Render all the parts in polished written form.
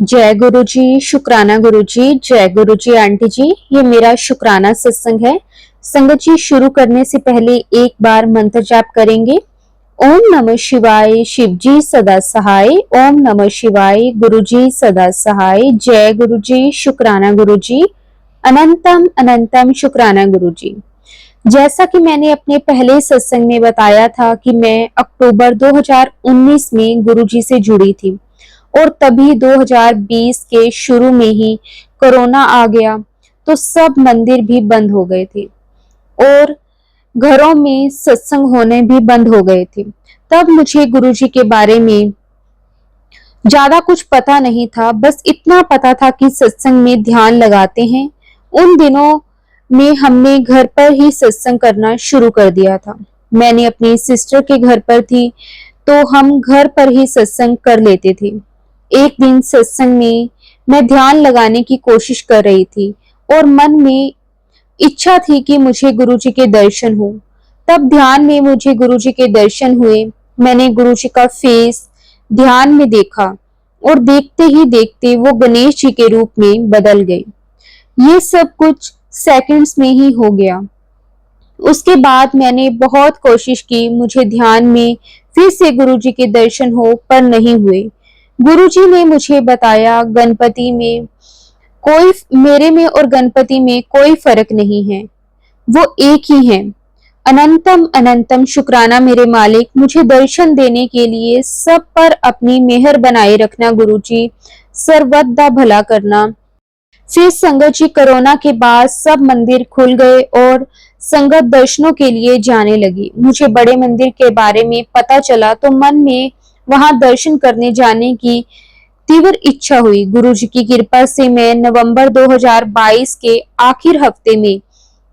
जय गुरु जी, शुक्राना गुरु जी, जय गुरु जी आंटी जी। ये मेरा शुक्राना सत्संग है। संगत जी, शुरू करने से पहले एक बार मंत्र जाप करेंगे। ओम नमः शिवाय, शिव जी सदा सहाय। ओम नमः शिवाय, गुरु जी सदा सहाय। जय गुरु जी, शुक्राना गुरु जी। अनंतम अनंतम शुक्राना गुरु जी। जैसा कि मैंने अपने पहले सत्संग में बताया था कि मैं अक्टूबर 2019 में गुरु जी से जुड़ी थी और तभी 2020 के शुरू में ही कोरोना आ गया, तो सब मंदिर भी बंद हो गए थे और घरों में सत्संग होने भी बंद हो गए थे। तब मुझे गुरुजी के बारे में ज्यादा कुछ पता नहीं था, बस इतना पता था कि सत्संग में ध्यान लगाते हैं। उन दिनों में हमने घर पर ही सत्संग करना शुरू कर दिया था। मैंने अपनी सिस्टर के घर पर थी, तो हम घर पर ही सत्संग कर लेते थे। एक दिन सत्संग में मैं ध्यान लगाने की कोशिश कर रही थी और मन में इच्छा थी कि मुझे गुरुजी के दर्शन हो। तब ध्यान में मुझे गुरुजी के दर्शन हुए। मैंने गुरुजी का फेस ध्यान में देखा और देखते ही देखते वो गणेश जी के रूप में बदल गए। ये सब कुछ सेकंड्स में ही हो गया। उसके बाद मैंने बहुत कोशिश की, मुझे ध्यान में फिर से गुरुजी के दर्शन हो, पर नहीं हुए। गुरुजी ने मुझे बताया, गणपति में कोई मेरे में और गणपति में कोई फर्क नहीं है, वो एक ही है। अनंतम अनंतम शुक्राना मेरे मालिक, मुझे दर्शन देने के लिए। सब पर अपनी मेहर बनाए रखना गुरुजी, सर्वदा भला करना। फिर संगत जी, कोरोना के बाद सब मंदिर खुल गए और संगत दर्शनों के लिए जाने लगी। मुझे बड़े मंदिर के बारे में पता चला तो मन में वहां दर्शन करने जाने की तीव्र इच्छा हुई। गुरुजी की कृपा से मैं नवंबर 2022 के आखिर हफ्ते में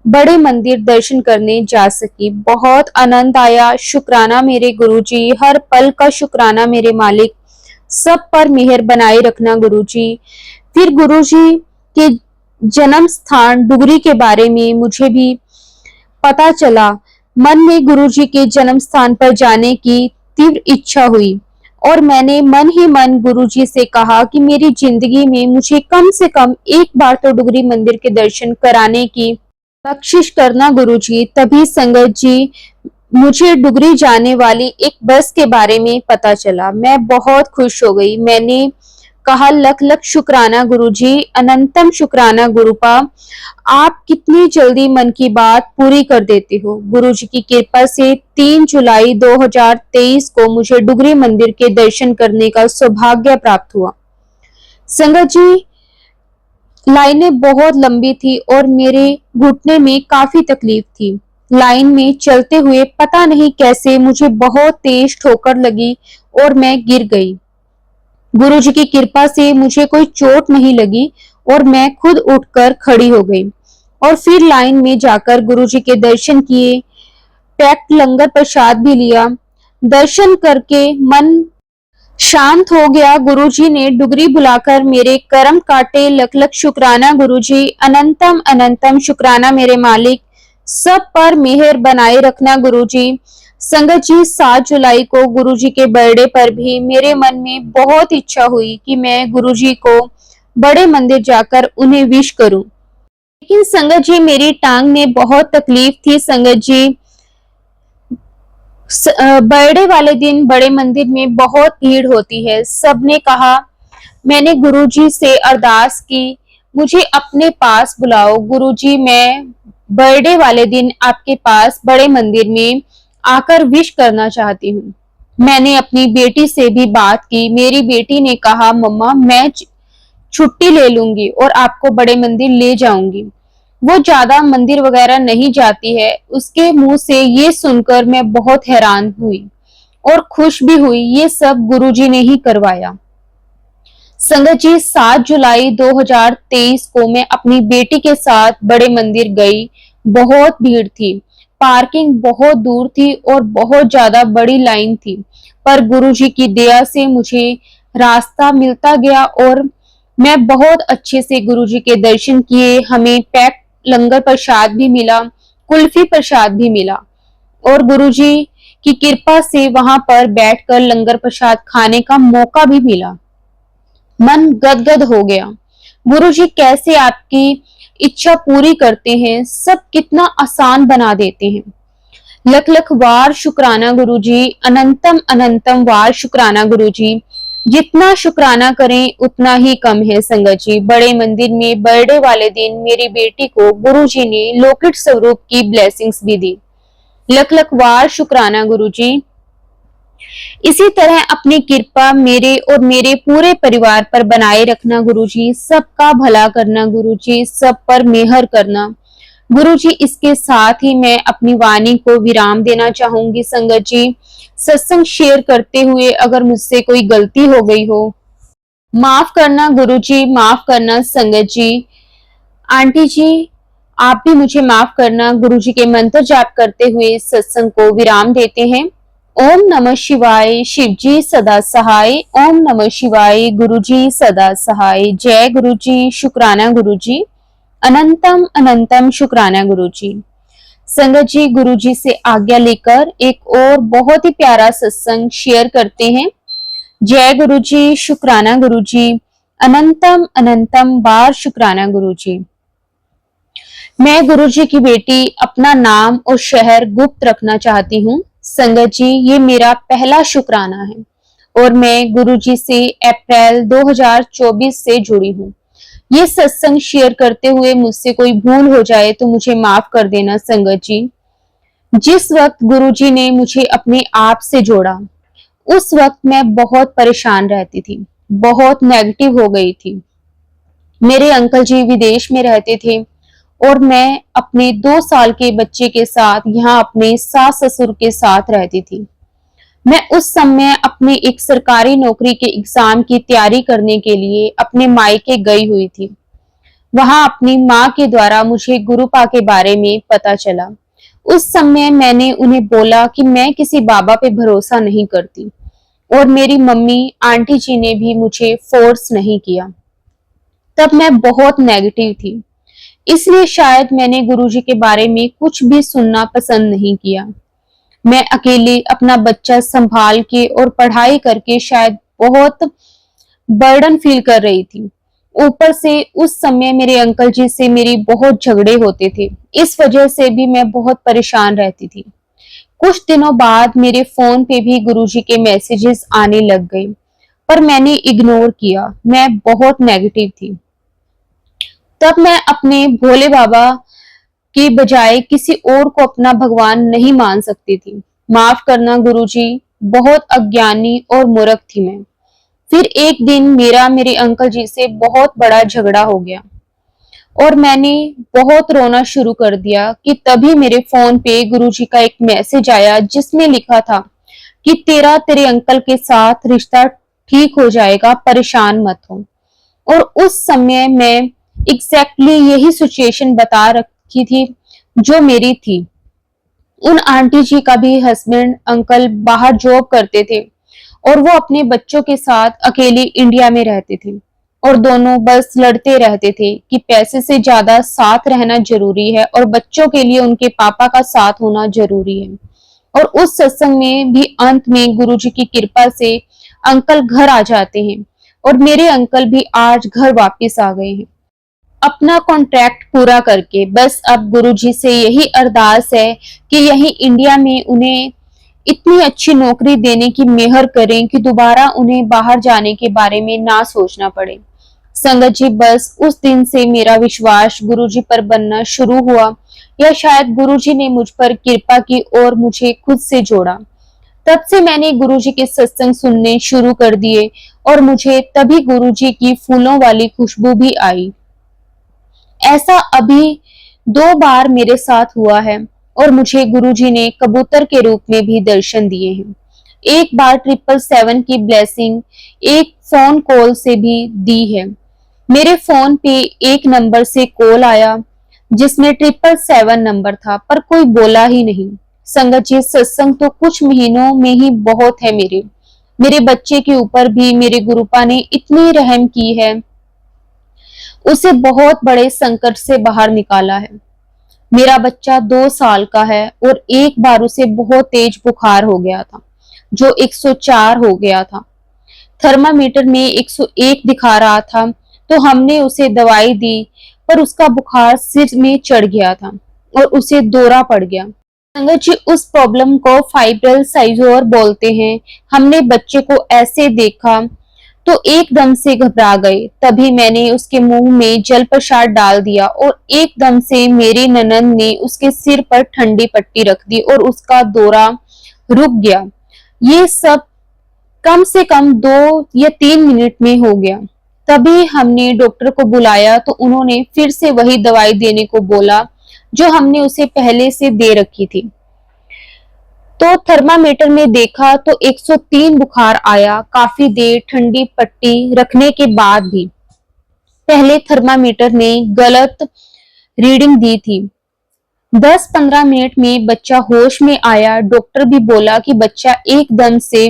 बड़े मंदिर दर्शन करने जा सकी। बहुत आनंद आया। शुक्राना मेरे गुरुजी, हर पल का शुक्राना मेरे मालिक, सब पर मेहर बनाए रखना गुरुजी। फिर गुरुजी के जन्म स्थान डुगरी के बारे में मुझे भी पता चला। मन में गुरुजी के जन्म स्थान पर जाने की तीव्र इच्छा हुई और मैंने मन ही मन गुरुजी से कहा कि मेरी जिंदगी में मुझे कम से कम एक बार तो डुगरी मंदिर के दर्शन कराने की बख्शिश करना गुरुजी। तभी संगत जी, मुझे डुगरी जाने वाली एक बस के बारे में पता चला। मैं बहुत खुश हो गई। मैंने कहा, लख लख शुक्राना गुरुजी, अनंतम शुक्राना गुरुपा, आप कितनी जल्दी मन की बात पूरी कर देते हो। गुरुजी की कृपा से 3 जुलाई 2023 को मुझे डुगरी मंदिर के दर्शन करने का सौभाग्य प्राप्त हुआ। संगत जी, लाइनें बहुत लंबी थी और मेरे घुटने में काफी तकलीफ थी। लाइन में चलते हुए पता नहीं कैसे मुझे बहुत तेज ठोकर लगी और मैं गिर गई। गुरुजी की कृपा से मुझे कोई चोट नहीं लगी और मैं खुद उठकर खड़ी हो गई और फिर लाइन में जाकर गुरुजी के दर्शन किए। पैक्ड लंगर प्रसाद भी लिया। दर्शन करके मन शांत हो गया। गुरुजी ने डुगरी बुलाकर मेरे कर्म काटे। लख लख शुक्राना गुरुजी, अनंतम अनंतम शुक्राना मेरे मालिक, सब पर मेहर बनाए रखना गुरुजी। संगत जी, 7 जुलाई को गुरुजी के बर्थडे पर भी मेरे मन में बहुत इच्छा हुई कि मैं गुरुजी को बड़े मंदिर जाकर उन्हें विश करूं, लेकिन संगत जी मेरी टांग में बहुत तकलीफ थी। संगत जी, बर्थडे वाले दिन बड़े मंदिर में बहुत भीड़ होती है। सबने कहा, मैंने गुरुजी से अरदास की, मुझे अपने पास बुलाओ गुरुजी, मैं बर्थडे वाले दिन आपके पास बड़े मंदिर में आकर विश करना चाहती हूँ। मैंने अपनी बेटी से भी बात की। मेरी बेटी ने कहा, मम्मा मैं छुट्टी ले लूंगी और आपको बड़े मंदिर ले जाऊंगी। वो ज्यादा मंदिर वगैरह नहीं जाती है। उसके मुंह से ये सुनकर मैं बहुत हैरान हुई और खुश भी हुई। ये सब गुरुजी ने ही करवाया। संगत जी, 7 जुलाई 2023 को मैं अपनी बेटी के साथ बड़े मंदिर गई। बहुत भीड़ थी, पार्किंग बहुत दूर थी और बहुत ज्यादा बड़ी लाइन थी, पर गुरुजी की दया से मुझे रास्ता मिलता गया और मैं बहुत अच्छे से गुरुजी के दर्शन किए। हमें पैक लंगर प्रसाद भी मिला, कुल्फी प्रसाद भी मिला और गुरुजी की कृपा से वहां पर बैठकर लंगर प्रसाद खाने का मौका भी मिला। मन गदगद हो गया। गुरुजी कैसे आपकी इच्छा पूरी करते हैं, सब कितना आसान बना देते हैं। लख लख वार शुक्राना गुरुजी, अनंतम अनंतम वार शुक्राना गुरुजी। जितना शुक्राना करें उतना ही कम है संगत जी। बड़े मंदिर में बर्थडे वाले दिन मेरी बेटी को गुरुजी ने लौकिक स्वरूप की ब्लेसिंग्स भी दी। लख लख वार शुक्राना गुरुजी। इसी तरह अपनी कृपा मेरे और मेरे पूरे परिवार पर बनाए रखना गुरुजी। सबका भला करना गुरुजी, सब पर मेहर करना गुरुजी। इसके साथ ही मैं अपनी वाणी को विराम देना चाहूंगी संगत जी। सत्संग शेयर करते हुए अगर मुझसे कोई गलती हो गई हो, माफ करना गुरुजी, माफ करना संगत जी। आंटी जी, आप भी मुझे माफ करना। गुरुजी के मंत्र जाप करते हुए सत्संग को विराम देते हैं। ओम नमः शिवाय, शिव जी सदा सहाय। ओम नमः शिवाय, गुरुजी सदा सहाय। जय गुरुजी, शुक्राना गुरुजी, अनंतम अनंतम शुक्राना गुरुजी। संगत जी, गुरुजी से आज्ञा लेकर एक और बहुत ही प्यारा सत्संग शेयर करते हैं। जय गुरुजी, शुक्राना गुरुजी, अनंतम अनंतम बार शुक्राना गुरुजी। मैं गुरुजी की बेटी अपना नाम और शहर गुप्त रखना चाहती हूँ। संगत जी, ये मेरा पहला शुक्राना है और मैं गुरुजी से अप्रैल 2024 से जुड़ी हूँ। ये सत्संग शेयर करते हुए मुझसे कोई भूल हो जाए तो मुझे माफ कर देना संगत जी। जिस वक्त गुरुजी ने मुझे अपने आप से जोड़ा, उस वक्त मैं बहुत परेशान रहती थी, बहुत नेगेटिव हो गई थी। मेरे अंकल जी विदेश में रहते थे और मैं अपने 2 साल के बच्चे के साथ यहाँ अपने सास ससुर के साथ रहती थी। मैं उस समय अपने एक सरकारी नौकरी के एग्जाम की तैयारी करने के लिए अपने मायके गई हुई थी। वहां अपनी माँ के द्वारा मुझे गुरुपा के बारे में पता चला। उस समय मैंने उन्हें बोला कि मैं किसी बाबा पे भरोसा नहीं करती और मेरी मम्मी आंटी जी ने भी मुझे फोर्स नहीं किया। तब मैं बहुत नेगेटिव थी, इसलिए शायद मैंने गुरुजी के बारे में कुछ भी सुनना पसंद नहीं किया। मैं अकेले अपना बच्चा संभाल के और पढ़ाई करके शायद बहुत बर्डन फील कर रही थी। ऊपर से उस समय मेरे अंकल जी से मेरी बहुत झगड़े होते थे। इस वजह से भी मैं बहुत परेशान रहती थी। कुछ दिनों बाद मेरे फोन पे भी गुरुजी के मैसेजेस आने लग गए, पर मैंने इग्नोर किया। मैं बहुत नेगेटिव थी। तब मैं अपने भोले बाबा की बजाय किसी और को अपना भगवान नहीं मान सकती थी। माफ करना गुरुजी, बहुत अज्ञानी और मूर्ख थी मैं। फिर एक दिन मेरा मेरे अंकल जी से बहुत बड़ा झगड़ा हो गया और मैंने बहुत रोना शुरू कर दिया कि तभी मेरे फोन पे गुरुजी का एक मैसेज आया जिसमें लिखा था कि तेरे अंकल के साथ रिश्ता ठीक हो जाएगा, परेशान मत हो। और उस समय मैं एग्जैक्टली यही सिचुएशन बता रखी थी जो मेरी थी। उन आंटी जी का भी हस्बैंड अंकल बाहर जॉब करते थे और वो अपने बच्चों के साथ अकेले इंडिया में रहते थे और दोनों बस लड़ते रहते थे कि पैसे से ज्यादा साथ रहना जरूरी है और बच्चों के लिए उनके पापा का साथ होना जरूरी है। और उस सत्संग में भी अंत में गुरुजी की कृपा से अंकल घर आ जाते हैं और मेरे अंकल भी आज घर वापस आ गए हैं अपना कॉन्ट्रैक्ट पूरा करके। बस अब गुरुजी से यही अरदास है कि यही इंडिया में उन्हें इतनी अच्छी नौकरी देने की मेहर करें कि दोबारा उन्हें बाहर जाने के बारे में ना सोचना पड़े। संगत जी, बस उस दिन से मेरा विश्वास गुरुजी पर बनना शुरू हुआ, या शायद गुरुजी ने मुझ पर कृपा की और मुझे खुद से जोड़ा। तब से मैंने गुरुजी के सत्संग सुनने शुरू कर दिए और मुझे तभी गुरुजी की फूलों वाली खुशबू भी आई। ऐसा अभी 2 बार मेरे साथ हुआ है और मुझे गुरुजी ने कबूतर के रूप में भी दर्शन दिए हैं। एक बार 777 की ब्लेसिंग एक फोन कॉल से भी दी है। मेरे फोन पे एक नंबर से कॉल आया जिसमें 777 नंबर था, पर कोई बोला ही नहीं। संगत जी, सत्संग तो कुछ महीनों में ही बहुत है। मेरे बच्चे के ऊपर भी मेरे गुरुपा ने इतनी रहम की है, उसे बहुत बड़े संकट से बाहर निकाला है। मेरा बच्चा 2 साल का है और एक बार उसे बहुत तेज बुखार हो गया था जो 104 हो गया था। थर्मामीटर में 101 दिखा रहा था, तो हमने उसे दवाई दी, पर उसका बुखार सिर में चढ़ गया था और उसे दौरा पड़ गया। संगत जी, उस प्रॉब्लम को फाइब्रल साइजोर बोलते हैं। हमने बच्चे को ऐसे देखा तो एकदम से घबरा गए। तभी मैंने उसके मुंह में जल प्रसाद डाल दिया और एकदम से मेरी ननद ने उसके सिर पर ठंडी पट्टी रख दी और उसका दौरा रुक गया। ये सब कम से कम 2 या 3 मिनट में हो गया। तभी हमने डॉक्टर को बुलाया तो उन्होंने फिर से वही दवाई देने को बोला जो हमने उसे पहले से दे रखी थी। तो थर्मामीटर में देखा तो 103 बुखार आया। काफी देर ठंडी पट्टी रखने के बाद भी पहले थर्मामीटर ने गलत रीडिंग दी थी। 10-15 मिनट में बच्चा होश में आया। डॉक्टर भी बोला कि बच्चा एकदम से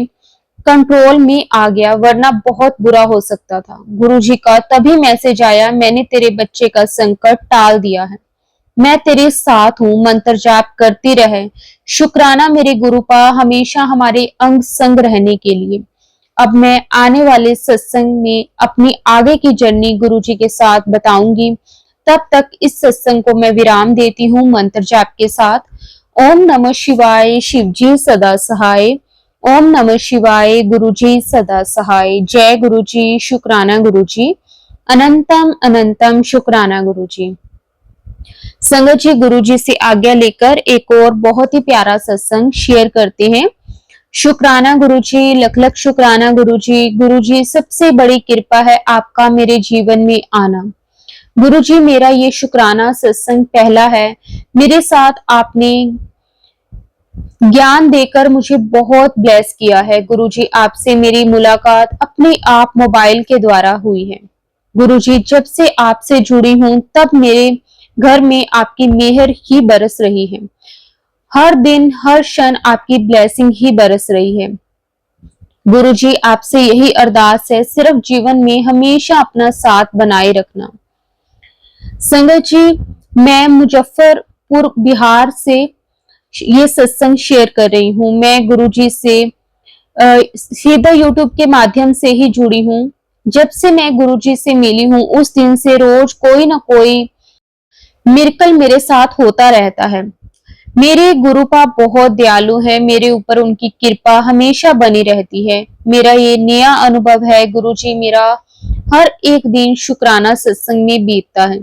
कंट्रोल में आ गया, वरना बहुत बुरा हो सकता था। गुरुजी का तभी मैसेज आया, मैंने तेरे बच्चे का संकट टाल दिया है, मैं तेरे साथ हूँ, मंत्र जाप करती रहे। शुक्राना मेरे गुरुपा हमेशा हमारे अंग संग रहने के लिए। अब मैं आने वाले सत्संग में अपनी आगे की जर्नी गुरुजी के साथ बताऊंगी। तब तक इस सत्संग को मैं विराम देती हूँ मंत्र जाप के साथ। ओम नमः शिवाय, शिवजी सदा सहाय। ओम नमः शिवाय, गुरुजी सदा सहाय। जय गुरुजी, शुक्राना गुरुजी, अनंतम अनंतम शुक्राना गुरुजी। संगत जी, गुरुजी से आज्ञा लेकर एक और बहुत ही प्यारा सत्संग शेयर करते हैं। शुक्राना गुरुजी, लख लख शुक्राना गुरुजी। गुरुजी, सबसे बड़ी कृपा है आपका मेरे जीवन में आना। गुरुजी, मेरा ये शुक्राना सत्संग पहला है। मेरे साथ आपने ज्ञान देकर मुझे बहुत ब्लेस किया है। गुरुजी, आपसे मेरी मुलाकात अपने आप मोबाइल के द्वारा हुई है। गुरुजी, जब से आपसे जुड़ी हूं तब मेरे घर में आपकी मेहर ही बरस रही है। हर दिन हर क्षण आपकी ब्लेसिंग ही बरस रही है। गुरुजी, आपसे यही अरदास है, सिर्फ जीवन में हमेशा अपना साथ बनाए रखना। संगत जी, मैं मुजफ्फरपुर बिहार से ये सत्संग शेयर कर रही हूँ। मैं गुरुजी से सीधा यूट्यूब के माध्यम से ही जुड़ी हूँ। जब से मैं गुरुजी से मिली हूँ उस दिन से रोज कोई ना कोई मिरेकल मेरे साथ होता रहता है। मेरे गुरुपा बहुत दयालु है, मेरे ऊपर उनकी कृपा हमेशा बनी रहती है। मेरा ये नया अनुभव है गुरुजी, मेरा हर एक दिन शुक्राना सत्संग में बीतता है।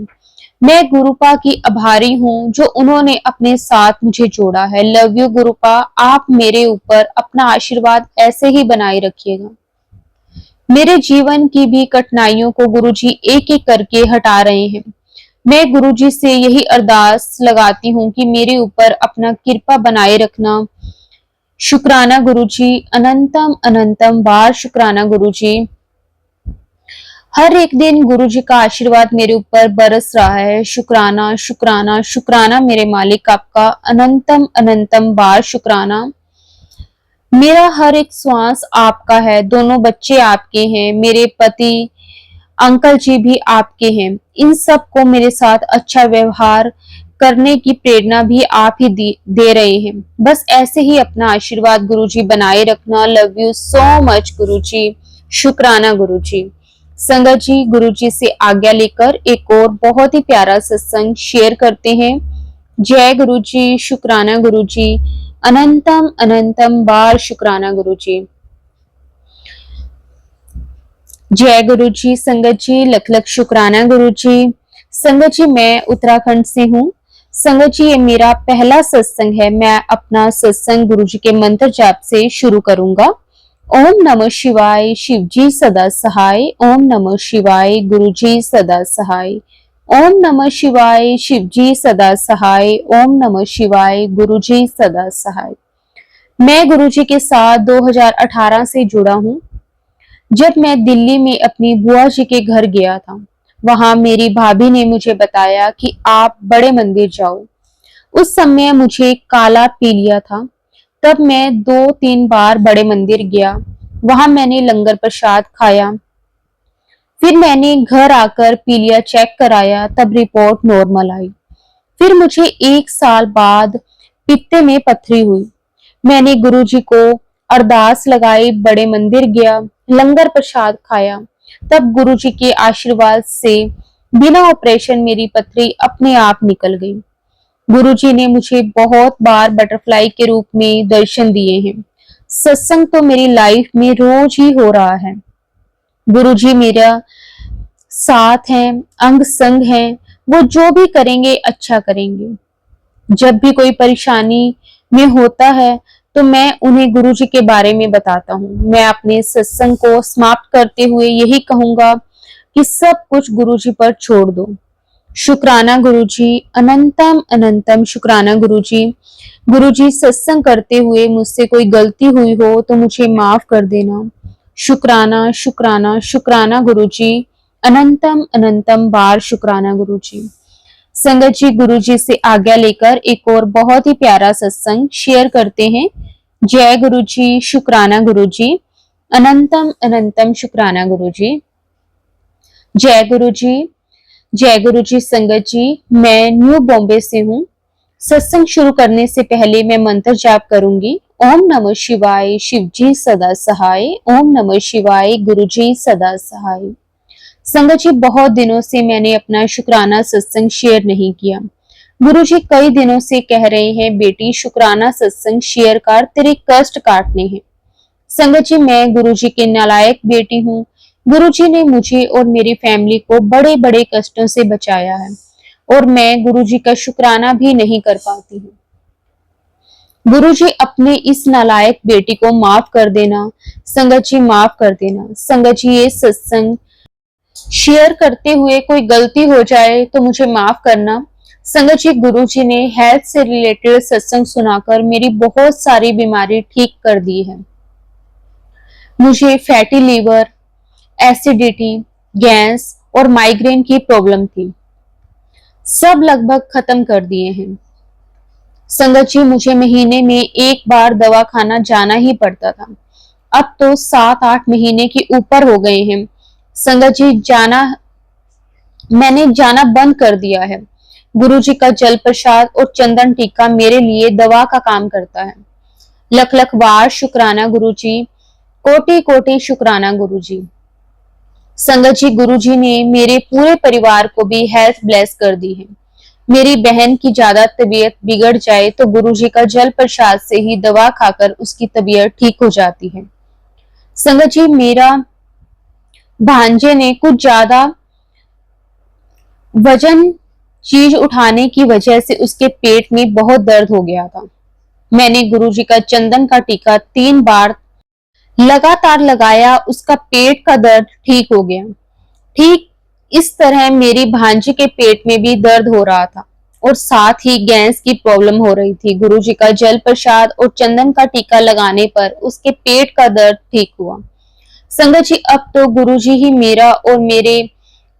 मैं गुरुपा की आभारी हूँ जो उन्होंने अपने साथ मुझे जोड़ा है। लव यू गुरुपा, आप मेरे ऊपर अपना आशीर्वाद ऐसे ही बनाए रखिएगा। मेरे जीवन की भी कठिनाइयों को गुरुजी एक एक करके हटा रहे हैं। मैं गुरुजी से यही अरदास लगाती हूँ कि मेरे ऊपर अपना कृपा बनाए रखना। शुक्राना गुरुजी, अनंतम अनंतम बार शुक्राना गुरुजी। हर एक दिन गुरुजी का आशीर्वाद मेरे ऊपर बरस रहा है। शुक्राना शुक्राना शुक्राना मेरे मालिक, आपका अनंतम अनंतम बार शुक्राना। मेरा हर एक श्वास आपका है, दोनों बच्चे आपके हैं, मेरे पति अंकल जी भी आपके हैं। इन सब को मेरे साथ अच्छा व्यवहार करने की प्रेरणा भी आप ही दे रहे हैं। बस ऐसे ही अपना आशीर्वाद गुरुजी बनाए रखना। लव यू सो मच गुरुजी, शुक्राना गुरुजी। संगत जी, गुरुजी से आज्ञा लेकर एक और बहुत ही प्यारा सत्संग शेयर करते हैं। जय गुरुजी, शुक्राना गुरुजी, अनंतम अनंतम बार शुक्राना गुरुजी। जय गुरुजी। संगत जी, लख लख शुक्राना गुरुजी। संगत जी, मैं उत्तराखंड से हूँ। संगत जी, ये मेरा पहला सत्संग है। मैं अपना सत्संग गुरुजी के मंत्र जाप से शुरू करूंगा। ओम नमः शिवाय, शिवजी सदा सहाय। ओम नमः शिवाय, गुरुजी सदा सहाय। ओम नमः शिवाय, शिवजी सदा सहाय। ओम नमः शिवाय, गुरुजी सदा सहाय। मैं गुरुजी के साथ 2018 से जुड़ा हूँ। जब मैं दिल्ली में अपनी बुआ जी के घर गया था, वहां मेरी भाभी ने मुझे बताया कि आप बड़े मंदिर जाओ। उस समय मुझे काला पी लिया था। तब मैं 2-3 बार बड़े मंदिर गया। वहां मैंने लंगर प्रसाद खाया। फिर मैंने घर आकर पीलिया चेक कराया, तब रिपोर्ट नॉर्मल आई। फिर मुझे 1 साल बाद पित्ते में पथरी हुई। मैंने गुरुजी को अरदास लगाई, बड़े मंदिर गया, लंगर प्रसाद खाया। तब गुरुजी के आशीर्वाद से बिना ऑपरेशन मेरी पथरी अपने आप निकल गई। गुरुजी ने मुझे बहुत बार बटरफ्लाई के रूप में दर्शन दिए हैं। सत्संग तो मेरी लाइफ में रोज ही हो रहा है। गुरुजी मेरा साथ हैं, अंग संग हैं। वो जो भी करेंगे अच्छा करेंगे। जब भी कोई परेशानी में होता है तो मैं उन्हें गुरुजी के बारे में बताता हूँ। मैं अपने सत्संग को समाप्त करते हुए यही कहूंगा कि सब कुछ गुरुजी पर छोड़ दो। शुक्राना गुरुजी, अनंतम अनंतम शुक्राना गुरुजी। गुरुजी, सत्संग करते हुए मुझसे कोई गलती हुई हो तो मुझे माफ कर देना। शुक्राना शुक्राना शुक्राना गुरुजी, अनंतम अनंतम बार शुक्राना गुरुजी। संगत जी, गुरुजी से आज्ञा लेकर एक और बहुत ही प्यारा सत्संग शेयर करते हैं। जय गुरुजी, शुक्राना गुरुजी, अनंतम अनंतम शुक्राना गुरुजी। जय गुरुजी, जय गुरुजी। संगत जी, मैं न्यू बॉम्बे से हूँ। सत्संग शुरू करने से पहले मैं मंत्र जाप करूंगी। ओम नमः शिवाय, शिव जी सदा सहाय। ओम नमः शिवाय, गुरुजी सदा सहाय। संगत जी, बहुत दिनों से मैंने अपना शुक्राना सत्संग शेयर नहीं किया। गुरुजी कई दिनों से कह रहे हैं, बेटी शुक्राना सत्संग शेयर कर, तेरे कष्ट काटने हैं। संगत जी, मैं गुरुजी के नालायक बेटी हूँ। गुरुजी ने मुझे और मेरी फैमिली को बड़े बड़े कष्टों से बचाया है और मैं गुरुजी का शुक्राना भी नहीं कर पाती हूँ। गुरुजी, अपने इस नालायक बेटी को माफ कर देना। संगत जी, माफ कर देना। संगत जी, ये सत्संग शेयर करते हुए कोई गलती हो जाए तो मुझे माफ करना। संगत जी, गुरुजी ने हेल्थ से रिलेटेड सत्संग सुनाकर मेरी बहुत सारी बीमारी ठीक कर दी है। मुझे फैटी लीवर, एसिडिटी, गैस और माइग्रेन की प्रॉब्लम थी, सब लगभग खत्म कर दिए हैं। संगत जी, मुझे महीने में एक बार दवा खाना जाना ही पड़ता था। अब तो 7-8 महीने के ऊपर हो गए हैं। संगत जी, मैंने जाना बंद कर दिया है। गुरुजी का जल प्रसाद और चंदन टीका मेरे लिए दवा का काम करता है। लख लख बार शुक्राना गुरुजी, कोटि कोटि शुक्राना गुरुजी। संगत जी, गुरुजी ने मेरे पूरे परिवार को भी हेल्थ ब्लेस कर दी है। मेरी बहन की ज्यादा तबीयत बिगड़ जाए तो गुरुजी का जल प्रसाद से ही दवा खाकर उसकी तबीयत ठीक हो जाती है। संगत जी, मेरा भांजे ने कुछ ज्यादा वजन चीज उठाने की वजह से उसके पेट में बहुत दर्द हो गया था। मैंने गुरुजी का चंदन का टीका 3 बार लगातार लगाया, उसका पेट का दर्द ठीक हो गया। ठीक इस तरह मेरी भांजी के पेट में भी दर्द हो रहा था और साथ ही गैस की प्रॉब्लम हो रही थी। गुरुजी का जल प्रसाद और चंदन का टीका लगाने पर उसके पेट का दर्द ठीक हुआ। संगत जी, अब तो गुरुजी ही मेरा और मेरे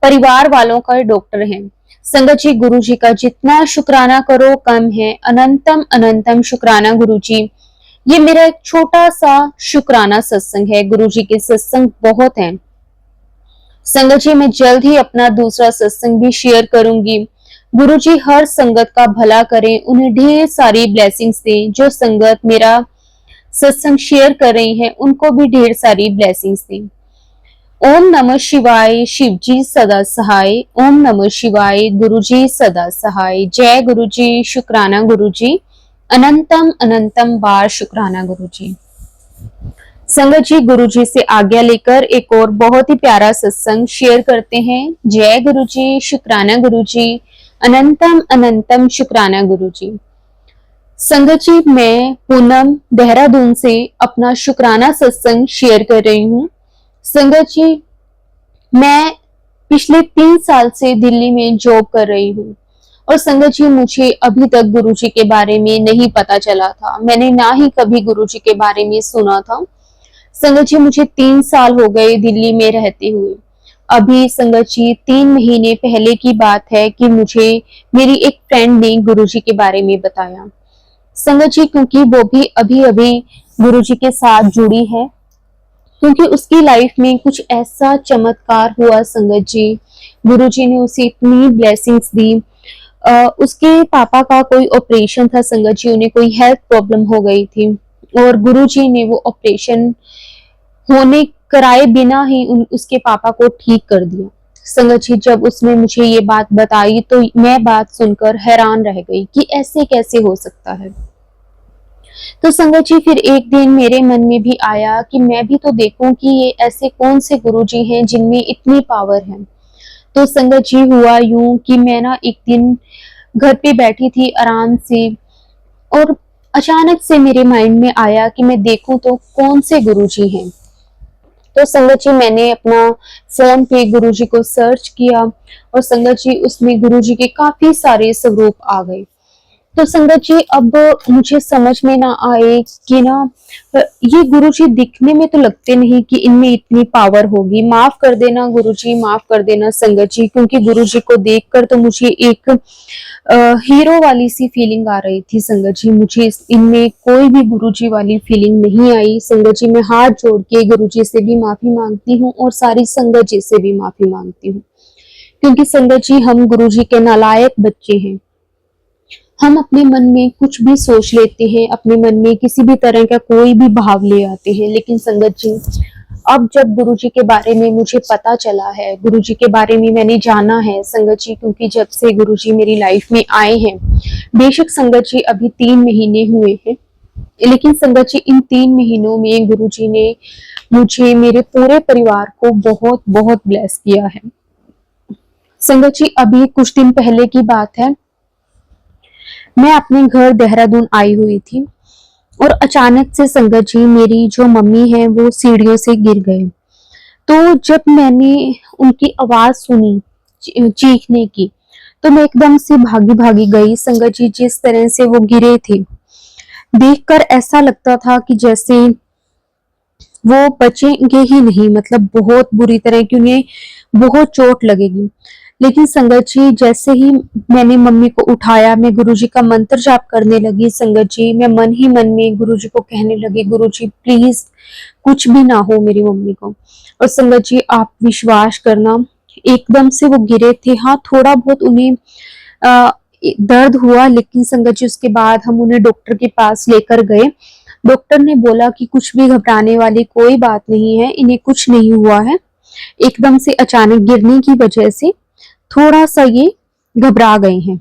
परिवार वालों का डॉक्टर हैं। संगत जी, गुरुजी का जितना शुक्राना करो कम है। अनंतम अनंतम शुक्राना गुरुजी। ये मेरा एक छोटा सा शुक्राना सत्संग है। गुरुजी के सत्संग बहुत हैं। संगत जी, मैं जल्द ही अपना दूसरा सत्संग भी शेयर करूंगी। गुरुजी हर संगत का भला करें, उन्हें ढेर सारी ब्लेसिंग्स दें। जो संगत मेरा सत्संग शेयर कर रही है उनको भी ढेर सारी ब्लेसिंग्स दें। ओम नमः शिवाय, शिव जी सदा सहाय। ओम नमः शिवाय, गुरुजी सदा सहाय। जय गुरुजी, शुक्राना गुरुजी, अनंतम अनंतम बार शुक्राना गुरुजी। संगत जी, गुरुजी से आज्ञा लेकर एक और बहुत ही प्यारा सत्संग शेयर करते हैं। जय गुरुजी, शुक्राना गुरुजी, अनंतम अनंतम शुक्राना गुरुजी। संगत जी, मैं पूनम देहरादून से अपना शुक्राना सत्संग शेयर कर रही हूँ। संगत जी, मैं पिछले 3 साल से दिल्ली में जॉब कर रही हूँ और संगत जी, मुझे अभी तक गुरुजी के बारे में नहीं पता चला था। मैंने ना ही कभी गुरुजी के बारे में सुना था। संगत जी, मुझे 3 साल हो गए दिल्ली में रहते हुए। अभी संगत जी 3 महीने पहले की बात है कि मुझे मेरी एक फ्रेंड ने गुरुजी के बारे में बताया। संगत जी, क्योंकि वो भी अभी अभी गुरुजी के साथ जुड़ी है, क्योंकि उसकी लाइफ में कुछ ऐसा चमत्कार हुआ। संगत जी, गुरुजी ने उसे इतनी ब्लेसिंग्स दी। उसके पापा का कोई ऑपरेशन था। संगत जी, उन्हें कोई हेल्थ प्रॉब्लम हो गई थी और गुरुजी ने वो ऑपरेशन होने कराए बिना ही उसके पापा को ठीक कर दिया। संगत जी, जब उसने मुझे ये बात बताई तो मैं बात सुनकर हैरान रह गई कि ऐसे कैसे हो सकता है। तो संगत जी, फिर एक दिन मेरे मन में भी आया कि मैं भी तो देखूं कि ये ऐसे कौन से गुरुजी हैं जिनमें इतनी पावर है। तो संगत जी, हुआ यूं कि मैं ना एक दिन घर पे बैठी थी आराम से, और अचानक से मेरे माइंड में आया कि मैं देखूं तो कौन से गुरुजी हैं। तो संगत जी, मैंने अपना फोन पे गुरुजी को सर्च किया, और संगत जी, उसमें गुरुजी के काफी सारे स्वरूप आ गए। तो संगत जी, अब मुझे समझ में ना आए कि ना ये गुरुजी दिखने में तो लगते नहीं कि इनमें इतनी पावर होगी। माफ कर देना गुरुजी, माफ कर देना संगत जी, क्योंकि गुरुजी को देखकर तो मुझे एक हीरो वाली सी फीलिंग आ रही थी संगत जी। मुझे इनमें कोई भी गुरुजी वाली फीलिंग नहीं आई संगत जी। मैं हाथ जोड़ के गुरुजी से भी माफी मांगती हूँ और सारी संगत जी से भी माफी मांगती हूँ, क्योंकि संगत जी, हम गुरुजी के नालायक बच्चे हैं। हम अपने मन में कुछ भी सोच लेते हैं, अपने मन में किसी भी तरह का कोई भी भाव ले आते हैं, लेकिन संगत जी, अब जब गुरुजी के बारे में मुझे पता चला है, गुरुजी के बारे में मैंने जाना है संगत जी, क्योंकि जब से गुरुजी मेरी लाइफ में आए हैं, बेशक संगत जी अभी 3 महीने हुए हैं, लेकिन संगत जी इन 3 महीनों में गुरुजी ने मुझे, मेरे पूरे परिवार को बहुत बहुत ब्लेस किया है। संगत जी, अभी कुछ दिन पहले की बात है, मैं अपने घर देहरादून आई हुई थी, और अचानक से संगत जी, मेरी जो मम्मी है वो सीढ़ियों से गिर गए। तो जब मैंने उनकी आवाज सुनी चीखने की, तो मैं एकदम से भागी भागी गई संगत जी। जिस तरह से वो गिरे थे, देखकर ऐसा लगता था कि जैसे वो बचेंगे ही नहीं, मतलब बहुत बुरी तरह की उन्हें बहुत चोट लगेगी। लेकिन संगत जी, जैसे ही मैंने मम्मी को उठाया, मैं गुरुजी का मंत्र जाप करने लगी संगत जी। मैं मन ही मन में गुरुजी को कहने लगी, गुरुजी प्लीज कुछ भी ना हो मेरी मम्मी को। और संगत जी, आप विश्वास करना, एकदम से वो गिरे थे। हाँ, थोड़ा बहुत उन्हें दर्द हुआ, लेकिन संगत जी उसके बाद हम उन्हें डॉक्टर के पास लेकर गए। डॉक्टर ने बोला कि कुछ भी घबराने वाली कोई बात नहीं है, इन्हें कुछ नहीं हुआ है, एकदम से अचानक गिरने की वजह से थोड़ा सा ये घबरा गए हैं,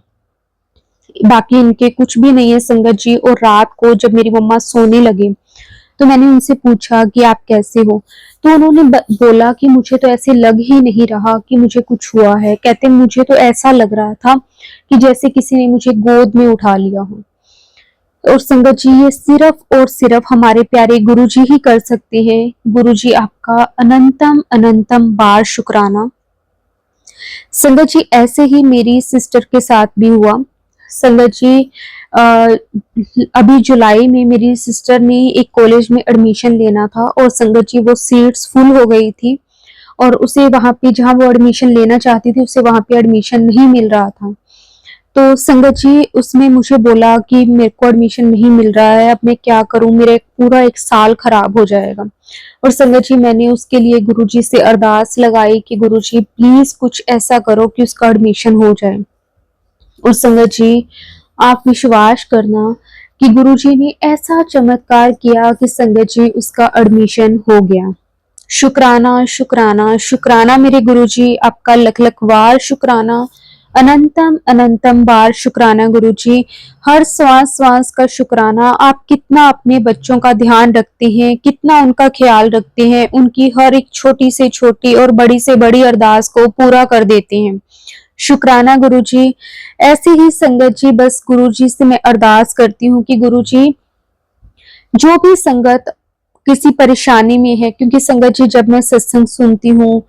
बाकी इनके कुछ भी नहीं है संगत जी। और रात को जब मेरी मम्मा सोने लगे, तो मैंने उनसे पूछा कि आप कैसे हो, तो उन्होंने बोला कि मुझे तो ऐसे लग ही नहीं रहा कि मुझे कुछ हुआ है। कहते मुझे तो ऐसा लग रहा था कि जैसे किसी ने मुझे गोद में उठा लिया हो। और संगत जी, ये सिर्फ और सिर्फ हमारे प्यारे गुरुजी ही कर सकते हैं। गुरुजी, आपका अनंतम अनंतम बार शुक्राना। संगत जी, ऐसे ही मेरी सिस्टर के साथ भी हुआ संगत जी। अभी जुलाई में मेरी सिस्टर ने एक कॉलेज में एडमिशन लेना था, और संगत जी वो सीट्स फुल हो गई थी, और उसे वहां पे जहां वो एडमिशन लेना चाहती थी, उसे वहां पे एडमिशन नहीं मिल रहा था। तो संगत जी, उसने मुझे बोला कि मेरे को एडमिशन नहीं मिल रहा है, अब मैं क्या करूं, मेरा पूरा 1 साल खराब हो जाएगा। और संगत जी, मैंने उसके लिए गुरुजी से अरदास लगाई कि गुरुजी प्लीज कुछ ऐसा करो कि उसका एडमिशन हो जाए। और संगत जी, आप विश्वास करना कि गुरुजी ने ऐसा चमत्कार किया कि संगत जी उसका एडमिशन हो गया। शुक्राना शुक्राना शुक्राना मेरे गुरुजी, आपका लख लख बार शुक्राना, अनंतम अनंतम बार शुक्राना गुरुजी। हर श्वास श्वास का शुक्राना। आप कितना अपने बच्चों का ध्यान रखते हैं, कितना उनका ख्याल रखते हैं, उनकी हर एक छोटी से छोटी और बड़ी से बड़ी अरदास को पूरा कर देते हैं। शुक्राना गुरुजी। ऐसी ही संगत जी, बस गुरुजी से मैं अरदास करती हूँ कि गुरुजी, जो भी संगत किसी परेशानी में है, क्योंकि संगत जी जब मैं सत्संग सुनती हूँ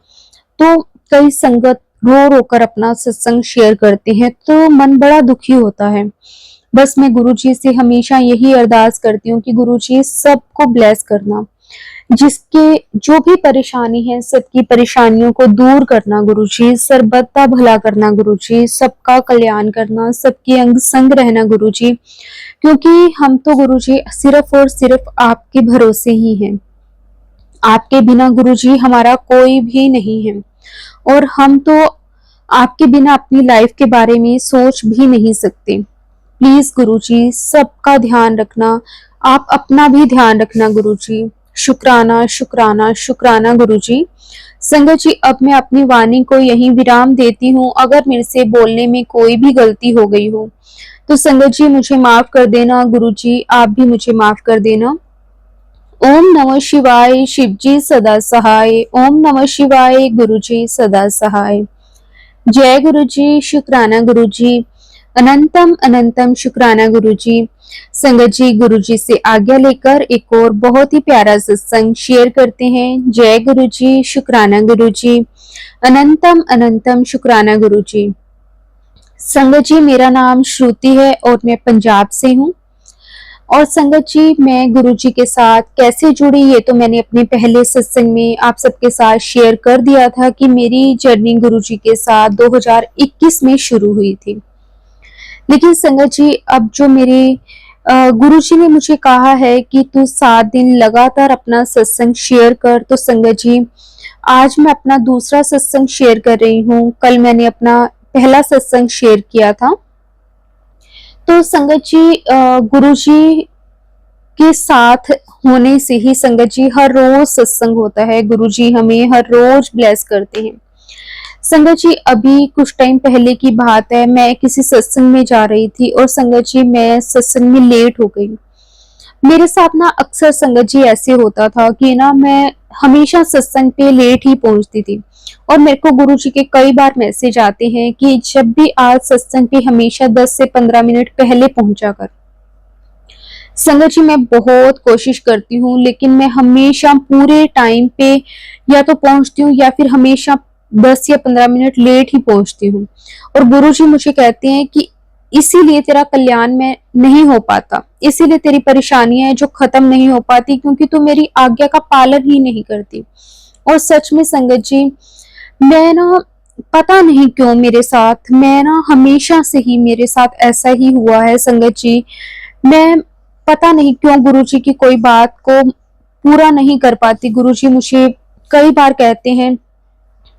तो कई संगत रो रो कर अपना सत्संग शेयर करते हैं, तो मन बड़ा दुखी होता है। बस मैं गुरुजी से हमेशा यही अरदास करती हूँ कि गुरुजी सबको ब्लेस करना, जिसके जो भी परेशानी है सबकी परेशानियों को दूर करना गुरुजी, सर्वदा भला करना गुरुजी, सबका कल्याण करना, सबके अंग संग रहना गुरुजी, क्योंकि हम तो गुरुजी सिर्फ और सिर्फ आपके भरोसे ही हैं। आपके बिना गुरुजी हमारा कोई भी नहीं है, और हम तो आपके बिना अपनी लाइफ के बारे में सोच भी नहीं सकते। प्लीज गुरुजी सबका ध्यान रखना, आप अपना भी ध्यान रखना गुरुजी। शुक्राना शुक्राना शुक्राना गुरुजी। संगत जी, अब मैं अपनी वाणी को यहीं विराम देती हूँ। अगर मेरे से बोलने में कोई भी गलती हो गई हो तो संगत जी मुझे माफ कर देना। गुरुजी आप भी मुझे माफ कर देना। ओम नमः शिवाय, शिवजी सदा सहाय। ओम नमः शिवाय, गुरुजी सदा सहाय। जय गुरुजी, शुक्राना गुरुजी। अनंतम अनंतम शुक्राना गुरुजी। संगत जी, गुरुजी से आज्ञा लेकर एक और बहुत ही प्यारा सत्संग शेयर करते हैं। जय गुरुजी, शुक्राना गुरुजी। अनंतम अनंतम शुक्राना गुरुजी। संगत जी, मेरा नाम श्रुति है और मैं पंजाब से हूँ। और संगत जी, मैं गुरुजी के साथ कैसे जुड़ी ये तो मैंने अपने पहले सत्संग में आप सबके साथ शेयर कर दिया था कि मेरी जर्नी गुरुजी के साथ 2021 में शुरू हुई थी। लेकिन संगत जी, अब जो मेरे गुरुजी ने मुझे कहा है कि तू 7 दिन लगातार अपना सत्संग शेयर कर, तो संगत जी आज मैं अपना दूसरा सत्संग शेयर कर रही हूँ। कल मैंने अपना पहला सत्संग शेयर किया था। तो संगत जी, गुरुजी के साथ होने से ही संगत जी हर रोज सत्संग होता है। गुरुजी हमें हर रोज ब्लेस करते हैं। संगत जी, अभी कुछ टाइम पहले की बात है, मैं किसी सत्संग में जा रही थी और संगत जी मैं सत्संग में लेट हो गई। मेरे साथ ना अक्सर संगत जी ऐसे होता था कि ना मैं हमेशा सत्संग पे लेट ही पहुंचती थी और मेरे को गुरुजी के कई बार मैसेज आते हैं कि जब भी आज सत्संग पे हमेशा 10 से 15 मिनट पहले पहुंचा कर। संगत जी, मैं बहुत कोशिश करती हूँ लेकिन मैं हमेशा पूरे टाइम पे या तो पहुंचती हूँ या फिर हमेशा 10 या 15 मिनट लेट ही पहुंचती हूँ। और गुरुजी मुझे कहते हैं कि इसीलिए तेरा कल्याण में नहीं हो पाता, इसीलिए तेरी परेशानियां जो खत्म नहीं हो पाती, क्योंकि तू मेरी आज्ञा का पालन ही नहीं करती। और सच में संगत जी, मैं ना पता नहीं क्यों मेरे साथ, मैं ना हमेशा से ही मेरे साथ ऐसा ही हुआ है संगत जी। मैं पता नहीं क्यों गुरुजी की कोई बात को पूरा नहीं कर पाती। गुरुजी मुझे कई बार कहते हैं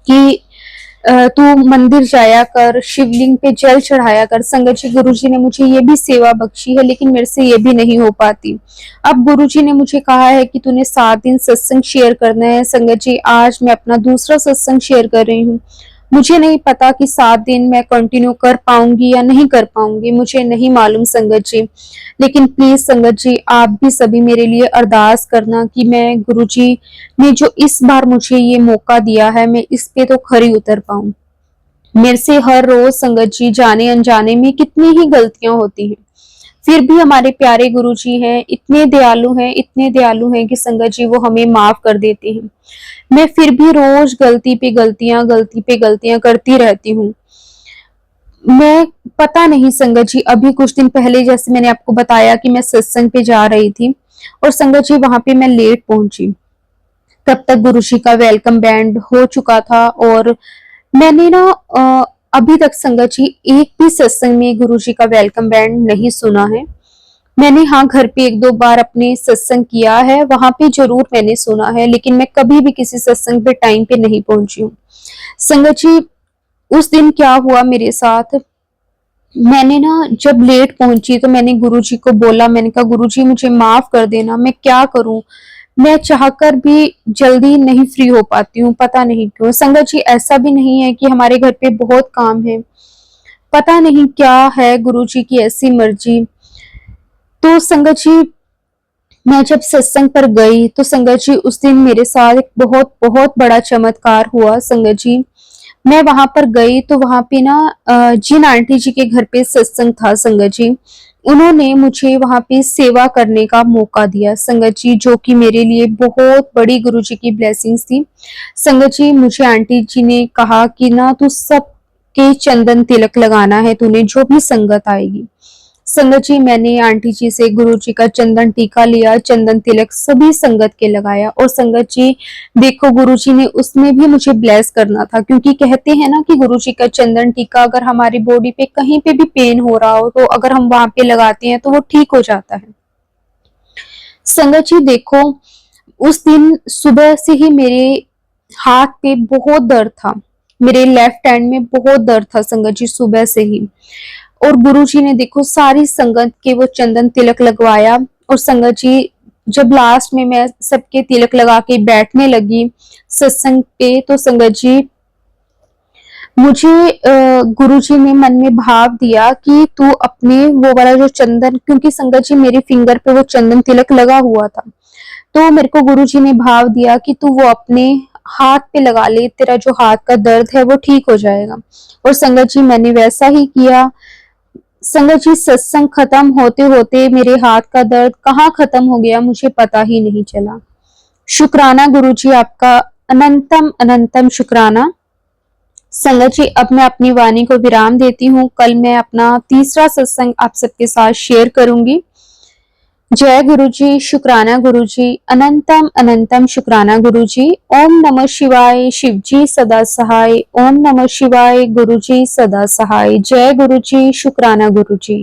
कि तू मंदिर जाया कर, शिवलिंग पे जल चढ़ाया कर। संगत जी, गुरुजी ने मुझे ये भी सेवा बख्शी है लेकिन मेरे से ये भी नहीं हो पाती। अब गुरुजी ने मुझे कहा है कि तूने 7 दिन सत्संग शेयर करना है। संगत जी, आज मैं अपना दूसरा सत्संग शेयर कर रही हूँ। मुझे नहीं पता कि 7 दिन मैं कंटिन्यू कर पाऊंगी या नहीं कर पाऊंगी, मुझे नहीं मालूम संगत जी। लेकिन प्लीज संगत जी, आप भी सभी मेरे लिए अरदास करना कि मैं गुरुजी ने जो इस बार मुझे ये मौका दिया है, मैं इस पे तो खरी उतर पाऊं। मेरे से हर रोज संगत जी जाने अनजाने में कितनी ही गलतियां होती हैं, फिर भी हमारे प्यारे गुरुजी हैं, इतने दयालु हैं, इतने दयालु हैं कि संगत जी वो हमें माफ कर देते हैं। मैं फिर भी रोज गलती पे गलतियां करती रहती हूँ। मैं पता नहीं संगत जी, अभी कुछ दिन पहले जैसे मैंने आपको बताया कि मैं सत्संग पे जा रही थी और संगत जी वहां पे मैं लेट पहुंची। तब तक गुरुजी का वेलकम बैंड हो चुका था और मैंने ना अभी तक संगत जी एक भी सत्संग में गुरुजी का वेलकम बैंड नहीं सुना है। मैंने हाँ घर पे 1-2 बार अपने सत्संग किया है, वहां पे जरूर मैंने सुना है, लेकिन मैं कभी भी किसी सत्संग पे टाइम पे नहीं पहुंची हूँ। संगत जी, उस दिन क्या हुआ मेरे साथ, मैंने ना जब लेट पहुंची तो मैंने गुरुजी को बोला, मैंने कहा गुरुजी मुझे माफ कर देना, मैं क्या करूं, मैं चाहकर भी जल्दी नहीं फ्री हो पाती हूँ, पता नहीं क्यों। संगत जी, ऐसा भी नहीं है कि हमारे घर पे बहुत काम है, पता नहीं क्या है गुरुजी की ऐसी मर्जी। तो संगत जी, मैं जब सत्संग पर गई तो संगत जी उस दिन मेरे साथ एक बहुत बहुत बड़ा चमत्कार हुआ। संगत जी, मैं वहां पर गई तो वहां पे ना जिन आंटी जी के घर पे सत्संग था संगत जी, उन्होंने मुझे वहां पे सेवा करने का मौका दिया संगत जी, जो कि मेरे लिए बहुत बड़ी गुरुजी की ब्लेसिंग्स थी। संगत जी, मुझे आंटी जी ने कहा कि ना तू सबके चंदन तिलक लगाना है, तूने जो भी संगत आएगी। संगत जी, मैंने आंटी जी से गुरुजी का चंदन टीका लिया, चंदन तिलक सभी संगत के लगाया। और संगत जी देखो, गुरुजी ने उसमें भी मुझे ब्लेस करना था, क्योंकि कहते हैं ना कि गुरुजी का चंदन टीका अगर हमारी बॉडी पे कहीं पे भी पेन हो रहा हो तो अगर हम वहां पे लगाते हैं तो वो ठीक हो जाता है। संगत जी देखो, उस दिन सुबह से ही मेरे हाथ पे बहुत दर्द था, मेरे लेफ्ट हैंड में बहुत दर्द था संगत जी सुबह से ही। और गुरुजी ने देखो सारी संगत के वो चंदन तिलक लगवाया और संगत जी जब लास्ट में मैं सबके तिलक लगा के बैठने लगी सत्संग पे, तो संगत जी मुझे गुरुजी ने मन में भाव दिया कि तू अपने वो वाला जो चंदन, क्योंकि संगत जी मेरे फिंगर पे वो चंदन तिलक लगा हुआ था, तो मेरे को गुरुजी ने भाव दिया कि तू वो अपने हाथ पे लगा ले, तेरा जो हाथ का दर्द है वो ठीक हो जाएगा। और संगत जी मैंने वैसा ही किया। संगत जी सत्संग खत्म होते होते मेरे हाथ का दर्द कहाँ खत्म हो गया मुझे पता ही नहीं चला। शुक्राना गुरुजी, आपका अनंतम अनंतम शुक्राना। संगत जी अब मैं अपनी वाणी को विराम देती हूँ। कल मैं अपना तीसरा सत्संग आप सबके साथ शेयर करूंगी। जय गुरुजी, शुक्राना गुरुजी, अनंतम अनंतम शुक्राना गुरुजी। ओम नमः शिवाय, शिवजी सदा सहाय। ओम नमः शिवाय, गुरुजी सदा सहाय। जय गुरुजी, शुक्राना गुरुजी।